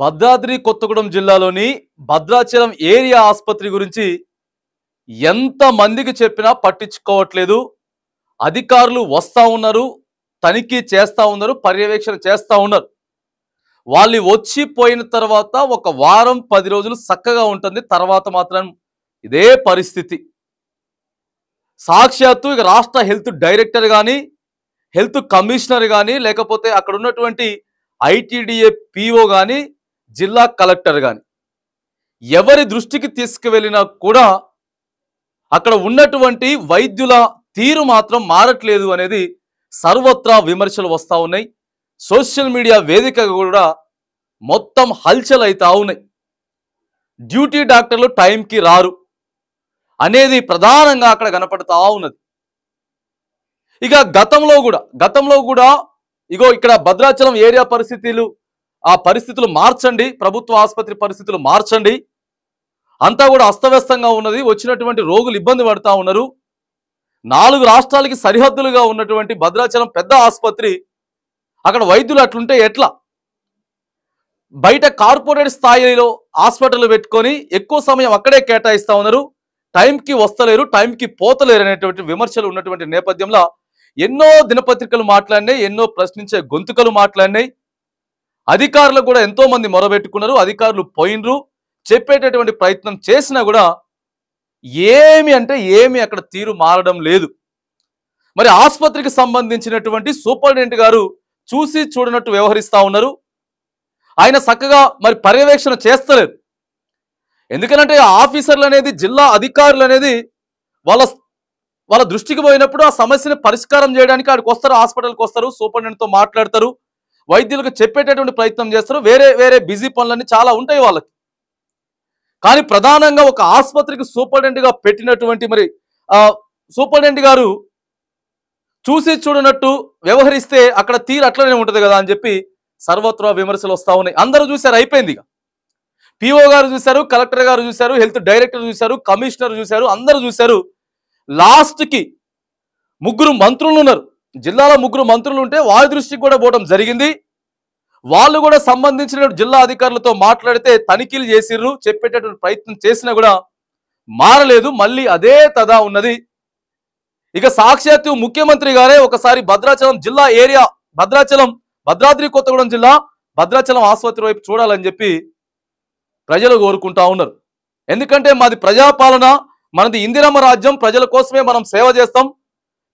భద్రాద్రి కొత్తగూడెం జిల్లాలోని భద్రాచలం ఏరియా ఆసుపత్రి గురించి ఎంత మందికి చెప్పినా పట్టించుకోవట్లేదు. అధికారులు వస్తా ఉన్నారు, తనిఖీ చేస్తా ఉన్నారు, పర్యవేక్షణ చేస్తా ఉన్నారు. వాళ్ళు వచ్చి పోయిన తర్వాత ఒక వారం 10 రోజులు చక్కగా ఉంటుంది. తర్వాత మాత్రం ఇదే పరిస్థితి. సాక్షాత్తు ఇక రాష్ట్ర హెల్త్ డైరెక్టర్ కానీ, హెల్త్ కమిషనర్ కానీ, లేకపోతే అక్కడ ఉన్నటువంటి ఐటీడీఏ పీఓ కానీ, జిల్లా కలెక్టర్ కానీ ఎవరి దృష్టికి తీసుకువెళ్ళినా కూడా అక్కడ ఉన్నటువంటి వైద్యుల తీరు మాత్రం మారట్లేదు అనేది సర్వత్రా విమర్శలు వస్తూ ఉన్నాయి. సోషల్ మీడియా వేదికగా కూడా మొత్తం హల్చల్ అవుతా ఉన్నాయి. డ్యూటీ డాక్టర్లు టైంకి రారు అనేది ప్రధానంగా అక్కడ కనపడతా ఉన్నది. ఇక గతంలో కూడా ఇగో ఇక్కడ భద్రాచలం ఏరియా పరిస్థితులు మార్చండి, ప్రభుత్వ ఆసుపత్రి పరిస్థితులు మార్చండి, అంతా కూడా అస్తవ్యస్తంగా ఉన్నది, వచ్చినటువంటి రోగులు ఇబ్బంది పడతా ఉన్నారు. 4 రాష్ట్రాలకి సరిహద్దులుగా ఉన్నటువంటి భద్రాచలం పెద్ద ఆసుపత్రి, అక్కడ వైద్యులు అట్లుంటే ఎట్లా? బయట కార్పొరేట్ స్థాయిలో హాస్పిటల్ పెట్టుకొని ఎక్కువ సమయం అక్కడే కేటాయిస్తా ఉన్నారు, టైంకి వస్తలేరు, టైంకి పోతలేరు అనేటువంటి విమర్శలు ఉన్నటువంటి నేపథ్యంలో ఎన్నో దినపత్రికలు మాట్లాడినాయి, ఎన్నో ప్రశ్నించే గొంతుకలు మాట్లాడినాయి. అధికారులు కూడా ఎంతో మంది మొరబెట్టుకున్నారు, అధికారులు పోయినరు, చెప్పేటటువంటి ప్రయత్నం చేసినా కూడా ఏమి అక్కడ తీరు మారడం లేదు. మరి ఆసుపత్రికి సంబంధించినటువంటి సూపరింటెండెంట్ గారు చూసి చూడనట్టు వ్యవహరిస్తా ఉన్నారు. ఆయన చక్కగా మరి పర్యవేక్షణ చేస్తలేరు. ఎందుకంటే ఆఫీసర్లు అనేది, జిల్లా అధికారులు అనేది వాళ్ళ దృష్టికి పోయినప్పుడు ఆ సమస్యను పరిష్కారం చేయడానికి అక్కడికి వస్తారు, హాస్పిటల్కి వస్తారు, సూపరింటెండెంట్తో మాట్లాడతారు, వైద్యులకు చెప్పేటటువంటి ప్రయత్నం చేస్తారు. వేరే బిజీ పనులన్నీ చాలా ఉంటాయి వాళ్ళకి. కానీ ప్రధానంగా ఒక ఆసుపత్రికి సూపరింటెండెంట్గా పెట్టినటువంటి మరి సూపరింటెండెంట్ గారు చూసి చూడనట్టు వ్యవహరిస్తే అక్కడ తీరు అట్లనే ఉంటుంది కదా అని చెప్పి సర్వత్రా విమర్శలు వస్తూ ఉన్నాయి. అందరూ చూశారు, అయిపోయింది. ఇక పిఓ గారు చూశారు, కలెక్టర్ గారు చూశారు, హెల్త్ డైరెక్టర్ చూశారు, కమిషనర్ చూశారు, అందరూ చూశారు. లాస్ట్కి 3 మంత్రులు ఉన్నారు, జిల్లాలో 3 మంత్రులు ఉంటే వారి దృష్టికి కూడా పోవడం జరిగింది. వాళ్ళు కూడా సంబంధించిన జిల్లా అధికారులతో మాట్లాడితే తనిఖీలు చేసిర్రు, చెప్పేటటువంటి ప్రయత్నం చేసినా కూడా మారలేదు, మళ్ళీ అదే తదా ఉన్నది. ఇక సాక్షాత్తు ముఖ్యమంత్రి గారే ఒకసారి భద్రాచలం జిల్లా ఏరియా, భద్రాద్రి కొత్తగూడెం జిల్లా భద్రాచలం ఆసుపత్రి వైపు చూడాలని చెప్పి ప్రజలు కోరుకుంటా ఉన్నారు. ఎందుకంటే మాది ప్రజాపాలన, మనది ఇందిరమ్మ రాజ్యం, ప్రజల కోసమే మనం సేవ చేస్తాం,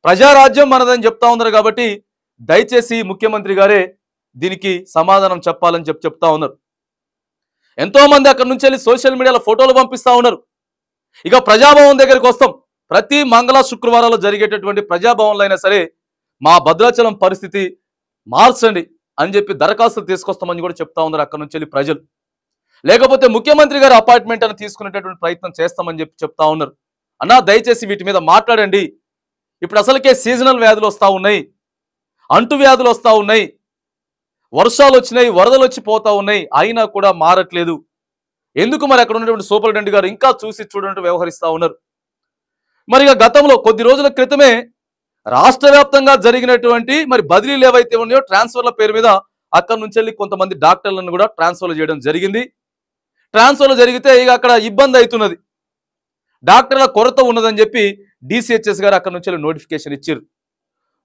ప్రజారాజ్యం మనదని చెప్తా ఉన్నారు. కాబట్టి దయచేసి ముఖ్యమంత్రి గారే దీనికి సమాధానం చెప్పాలని చెప్తా ఉన్నారు. ఎంతో మంది అక్కడి నుంచి వెళ్ళి సోషల్ మీడియాలో ఫోటోలు పంపిస్తా ఉన్నారు. ఇక ప్రజాభవన్ దగ్గరికి వస్తాం. ప్రతి మంగళ శుక్రవారాలు జరిగేటటువంటి ప్రజాభవన్లో అయినా సరే మా భద్రాచలం పరిస్థితి మార్చండి అని చెప్పి దరఖాస్తులు తీసుకొస్తామని కూడా చెప్తా ఉన్నారు అక్కడి నుంచి వెళ్ళి ప్రజలు. లేకపోతే ముఖ్యమంత్రి గారి అపాయింట్మెంట్ అని తీసుకునేటటువంటి ప్రయత్నం చేస్తామని చెప్పి చెప్తా ఉన్నారు. అన్నా దయచేసి వీటి మీద మాట్లాడండి. ఇప్పుడు అసలుకే సీజనల్ వ్యాధులు వస్తూ ఉన్నాయి, అంటు వ్యాధులు వస్తూ ఉన్నాయి, వర్షాలు వచ్చినాయి, వరదలు వచ్చి పోతా ఉన్నాయి, అయినా కూడా మారట్లేదు. ఎందుకు మరి అక్కడ ఉన్నటువంటి సూపరింటెండెంట్ గారు ఇంకా చూసి చూడనట్టు వ్యవహరిస్తూ ఉన్నారు? మరి గతంలో కొద్ది రోజుల క్రితమే రాష్ట్ర వ్యాప్తంగా జరిగినటువంటి మరి బదిలీలు ఏవైతే ఉన్నాయో ట్రాన్స్ఫర్ల పేరు మీద అక్కడి నుంచి వెళ్ళి కొంతమంది డాక్టర్లను కూడా ట్రాన్స్ఫర్లు చేయడం జరిగింది. ట్రాన్స్ఫర్లు జరిగితే ఇక అక్కడ ఇబ్బంది అవుతున్నది, డాక్టర్ల కొరత ఉన్నదని చెప్పి డిసిహెచ్ఎస్ గారు అక్కడి నుంచి నోటిఫికేషన్ ఇచ్చారు.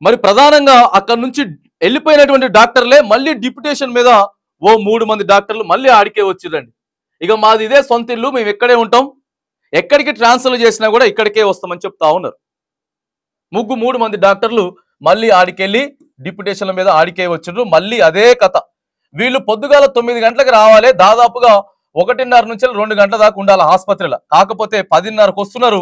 మరి ప్రధానంగా అక్కడి నుంచి వెళ్ళిపోయినటువంటి డాక్టర్లే మళ్ళీ డిప్యుటేషన్ మీద 3 మంది డాక్టర్లు మళ్ళీ ఆడికే వచ్చిరండి. ఇక మాది ఇదే సొంత ఇల్లు, మేము ఇక్కడే ఉంటాం, ఎక్కడికి ట్రాన్స్ఫర్ చేసినా కూడా ఇక్కడికే వస్తామని చెప్తా ఉన్నారు. 3 మంది డాక్టర్లు మళ్ళీ ఆడికెళ్ళి డిప్యుటేషన్ల మీద ఆడికే వచ్చిండ్రు. మళ్ళీ అదే కథ. వీళ్ళు పొద్దుగాల 9 గంటలకు రావాలి, దాదాపుగా 1:30 నుంచి 2 గంటల దాకా ఉండాలి ఆసుపత్రిలో. కాకపోతే 10:30కు వస్తున్నారు,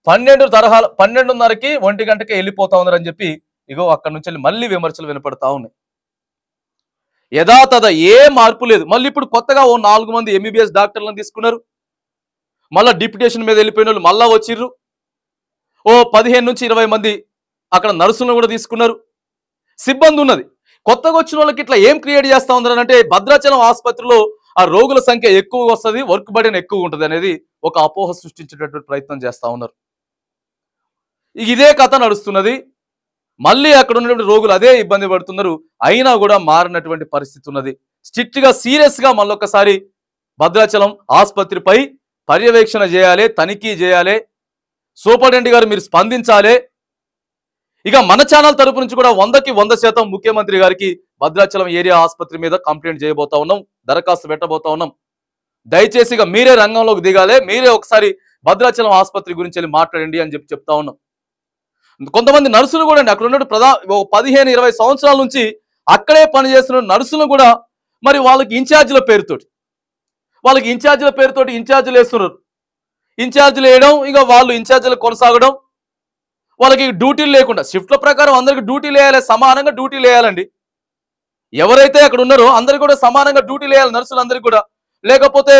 12:30కి 1 గంటకే వెళ్ళిపోతా ఉన్నారని చెప్పి ఇగో అక్కడి నుంచి మళ్ళీ విమర్శలు వినపడతా ఉన్నాయి. యథాతథ ఏ మార్పు లేదు. మళ్ళీ ఇప్పుడు కొత్తగా 4 మంది ఎంబీబీఎస్ డాక్టర్లను తీసుకున్నారు. మళ్ళీ డిప్యుటేషన్ మీద వెళ్ళిపోయిన వాళ్ళు మళ్ళా వచ్చిర్రు. 15 నుంచి 20 మంది అక్కడ నర్సులను కూడా తీసుకున్నారు. సిబ్బంది ఉన్నది. కొత్తగా వచ్చిన వాళ్ళకి ఇట్లా ఏం క్రియేట్ చేస్తా ఉన్నారంటే భద్రాచలం ఆసుపత్రిలో ఆ రోగుల సంఖ్య ఎక్కువగా వస్తుంది, వర్క్ బర్డెన్ ఎక్కువ ఉంటుంది అనేది ఒక అపోహ సృష్టించేటటువంటి ప్రయత్నం చేస్తా ఉన్నారు. ఇదే కథ నడుస్తున్నది. మళ్ళీ అక్కడ ఉన్నటువంటి రోగులు అదే ఇబ్బంది పడుతున్నారు, అయినా కూడా మారినటువంటి పరిస్థితి ఉన్నది. స్ట్రిక్ట్గా సీరియస్గా మళ్ళొకసారి భద్రాచలం ఆసుపత్రిపై పర్యవేక్షణ చేయాలి, తనిఖీ చేయాలి. సూపరింటెండెంట్ గారు మీరు స్పందించాలి. ఇక మన ఛానల్ తరపు నుంచి కూడా 100కి 100% ముఖ్యమంత్రి గారికి భద్రాచలం ఏరియా ఆసుపత్రి మీద కంప్లైంట్ చేయబోతా ఉన్నాం, దరఖాస్తు పెట్టబోతా ఉన్నాం. దయచేసి ఇక మీరే రంగంలోకి దిగాలి, మీరే ఒకసారి భద్రాచలం ఆసుపత్రి గురించి వెళ్ళి మాట్లాడండి అని చెప్తా ఉన్నాం. కొంతమంది నర్సులు కూడా అండి అక్కడ ఉన్నట్టు 15-20 సంవత్సరాల నుంచి అక్కడే పనిచేస్తున్న నర్సులు కూడా మరి వాళ్ళకి ఇన్ఛార్జీల పేరుతోటి ఇన్ఛార్జీలు వేస్తున్నారు. ఇన్ఛార్జీలు వేయడం, ఇక వాళ్ళు ఇన్ఛార్జీలు కొనసాగడం, వాళ్ళకి డ్యూటీలు లేకుండా షిఫ్ట్ల ప్రకారం అందరికి డ్యూటీలు వేయాలి, సమానంగా డ్యూటీలు వేయాలండి. ఎవరైతే అక్కడ ఉన్నారో అందరికి కూడా సమానంగా డ్యూటీలు వేయాలి నర్సులందరికీ కూడా. లేకపోతే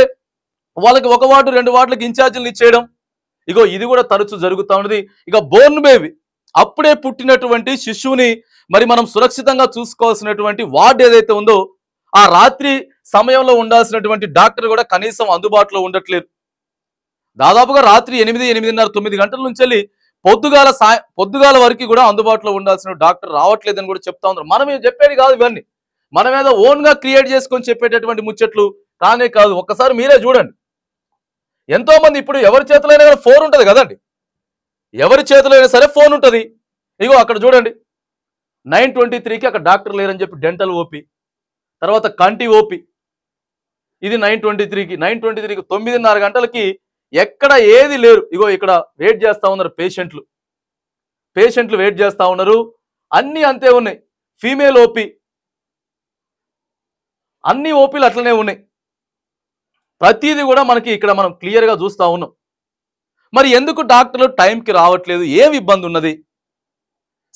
వాళ్ళకి 1 వార్డు 2 వార్డులకు ఇన్ఛార్జీలు ఇచ్చేయడం, ఇగో ఇది కూడా తరచూ జరుగుతూ ఉన్నది. ఇక బోర్న్ బేబీ అప్పుడే పుట్టినటువంటి శిశువుని మరి మనం సురక్షితంగా చూసుకోవాల్సినటువంటి వార్డు ఏదైతే ఉందో ఆ రాత్రి సమయంలో ఉండాల్సినటువంటి డాక్టర్ కూడా కనీసం అందుబాటులో ఉండట్లేదు. దాదాపుగా రాత్రి 8, 8:30, 9 గంటల నుంచి వెళ్ళి పొద్దుగాల వరకు కూడా అందుబాటులో ఉండాల్సిన డాక్టర్ రావట్లేదని కూడా చెప్తా ఉన్నారు. మనం చెప్పేది కాదు ఇవన్నీ, మన మీద ఓన్ గా క్రియేట్ చేసుకొని చెప్పేటటువంటి ముచ్చట్లు కానే కాదు. ఒక్కసారి మీరే చూడండి. ఎంతో మంది ఇప్పుడు ఎవరి చేతిలో అయినా ఫోన్ ఉంటుంది కదండి, ఎవరి చేతిలో అయినా సరే ఫోన్ ఉంటుంది. ఇగో అక్కడ చూడండి 9:23కి అక్కడ డాక్టర్ లేరని చెప్పి డెంటల్ ఓపీ, తర్వాత కంటి ఓపీ. ఇది 9:23కి 9:30 గంటలకి ఎక్కడ ఏది లేరు. ఇగో ఇక్కడ వెయిట్ చేస్తా ఉన్నారు పేషెంట్లు వెయిట్ చేస్తా ఉన్నారు. అన్నీ అంతే ఉన్నాయి. ఫీమేల్ ఓపీ, అన్ని ఓపీలు అట్లనే ఉన్నాయి. ప్రతిదీ కూడా మనకి ఇక్కడ మనం క్లియర్గా చూస్తూ ఉన్నాం. మరి ఎందుకు డాక్టర్లు టైంకి రావట్లేదు? ఏం ఇబ్బంది ఉన్నది?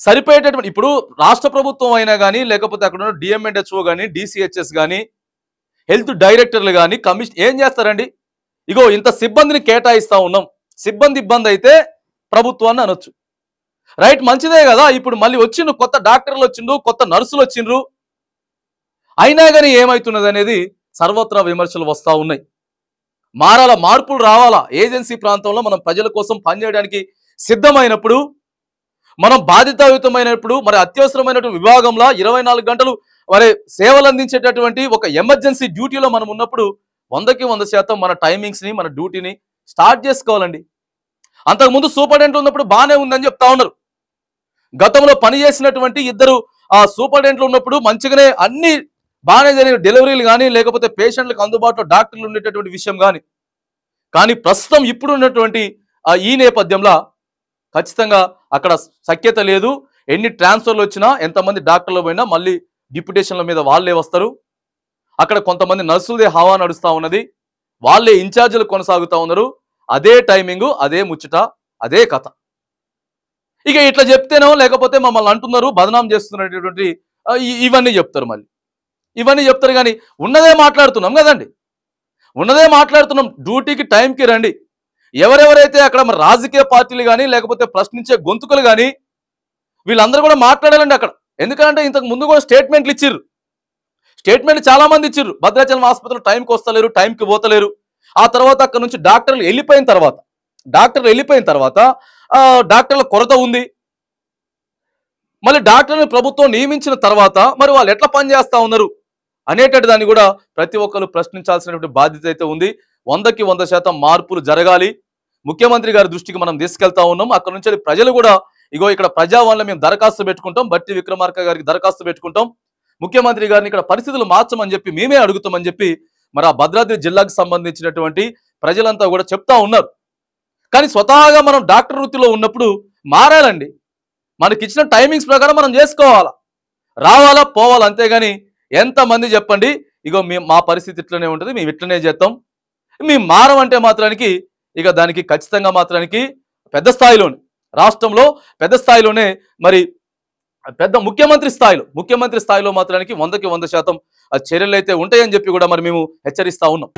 సరిపోయేటటువంటి ఇప్పుడు రాష్ట్ర ప్రభుత్వం అయినా కానీ, లేకపోతే అక్కడ ఉన్న డిఎంఎన్హెచ్ఓ కానీ, డిసిహెచ్ఎస్ కానీ, హెల్త్ డైరెక్టర్లు కానీ, కమిషన్ ఏం చేస్తారండి? ఇగో ఇంత సిబ్బందిని కేటాయిస్తా ఉన్నాం, సిబ్బంది ఇబ్బంది అయితే ప్రభుత్వాన్ని అనొచ్చు, రైట్, మంచిదే కదా. ఇప్పుడు మళ్ళీ వచ్చిండ్రు కొత్త డాక్టర్లు, వచ్చిండ్రు కొత్త నర్సులు వచ్చిండ్రు, అయినా కానీ ఏమవుతున్నది అనేది సర్వత్రా విమర్శలు వస్తూ ఉన్నాయి. మార్పులు రావాలా. ఏజెన్సీ ప్రాంతంలో మనం ప్రజల కోసం పనిచేయడానికి సిద్ధమైనప్పుడు, మనం బాధ్యతాయుతమైనప్పుడు, మరి అత్యవసరమైనటువంటి విభాగంలో 24 గంటలు మరి సేవలు అందించేటటువంటి ఒక ఎమర్జెన్సీ డ్యూటీలో మనం ఉన్నప్పుడు 100కి 100% మన టైమింగ్స్ని, మన డ్యూటీని స్టార్ట్ చేసుకోవాలండి. అంతకుముందు సూపరింటెండెంట్లు ఉన్నప్పుడు బాగానే ఉందని చెప్తా ఉన్నారు. గతంలో పనిచేసినటువంటి 2 సూపరింటెండెంట్లు ఉన్నప్పుడు మంచిగానే అన్ని బాగానే జరిగిన డెలివరీలు కానీ, లేకపోతే పేషెంట్లకు అందుబాటులో డాక్టర్లు ఉండేటటువంటి విషయం కానీ ప్రస్తుతం ఇప్పుడు ఉన్నటువంటి ఈ నేపథ్యంలో ఖచ్చితంగా అక్కడ సఖ్యత లేదు. ఎన్ని ట్రాన్స్ఫర్లు వచ్చినా, ఎంతమంది డాక్టర్లు పోయినా మళ్ళీ డిప్యుటేషన్ల మీద వాళ్ళే వస్తారు. అక్కడ కొంతమంది నర్సులదే హవా నడుస్తూ ఉన్నది, వాళ్ళే ఇన్ఛార్జీలు కొనసాగుతూ ఉన్నారు. అదే టైమింగు, అదే ముచ్చట, అదే కథ. ఇక ఇట్లా చెప్తేనో లేకపోతే మమ్మల్ని అంటున్నారు, బదనాం చేస్తున్నటువంటి ఇవన్నీ చెప్తారు. మళ్ళీ ఇవన్నీ చెప్తారు కానీ ఉన్నదే మాట్లాడుతున్నాం కదండి, ఉన్నదే మాట్లాడుతున్నాం. డ్యూటీకి టైంకి రండి. ఎవరెవరైతే అక్కడ మరి రాజకీయ పార్టీలు కానీ, లేకపోతే ప్రశ్నించే గొంతుకులు కానీ, వీళ్ళందరూ కూడా మాట్లాడాలండి అక్కడ. ఎందుకంటే ఇంతకు ముందు కూడా స్టేట్మెంట్ చాలా మంది ఇచ్చిర్రు. భద్రాచలం ఆసుపత్రిలో టైంకి వస్తలేరు, టైంకి పోతలేరు. ఆ తర్వాత అక్కడ నుంచి డాక్టర్లు వెళ్ళిపోయిన తర్వాత డాక్టర్ల కొరత ఉంది. మళ్ళీ డాక్టర్ని ప్రభుత్వం నియమించిన తర్వాత మరి వాళ్ళు ఎట్లా పనిచేస్తా ఉన్నారు అనేటట్టు దాన్ని కూడా ప్రతి ఒక్కరు ప్రశ్నించాల్సినటువంటి బాధ్యత అయితే ఉంది. 100కి 100% మార్పులు జరగాలి. ముఖ్యమంత్రి గారి దృష్టికి మనం తీసుకెళ్తా ఉన్నాం. అక్కడ నుంచి ప్రజలు కూడా ఇగో ఇక్కడ ప్రజావాణిలో మేము దరఖాస్తు పెట్టుకుంటాం, బట్టి విక్రమార్క గారికి దరఖాస్తు పెట్టుకుంటాం, ముఖ్యమంత్రి గారిని ఇక్కడ పరిస్థితులు మార్చమని చెప్పి మేమే అడుగుతామని చెప్పి మరి ఆ భద్రాద్రి జిల్లాకు సంబంధించినటువంటి ప్రజలంతా కూడా చెప్తా ఉన్నారు. కానీ స్వతహాగా మనం డాక్టర్ వృత్తిలో ఉన్నప్పుడు మారాలండి. మనకి ఇచ్చిన టైమింగ్స్ ప్రకారం మనం చేసుకోవాలా, రావాలా, పోవాలా. అంతేగాని ఎంతమంది చెప్పండి ఇగో మా పరిస్థితి ఇట్లనే ఉంటుంది, మేము ఇట్లనే చేస్తాం, మేము మారమంటే మాత్రానికి ఇక దానికి ఖచ్చితంగా మాత్రానికి పెద్ద స్థాయిలోనే, రాష్ట్రంలో పెద్ద స్థాయిలోనే మరి పెద్ద ముఖ్యమంత్రి స్థాయిలో మాత్రానికి 100కి 100% చర్యలు అయితే ఉంటాయని చెప్పి కూడా మరి మేము హెచ్చరిస్తా ఉన్నాం.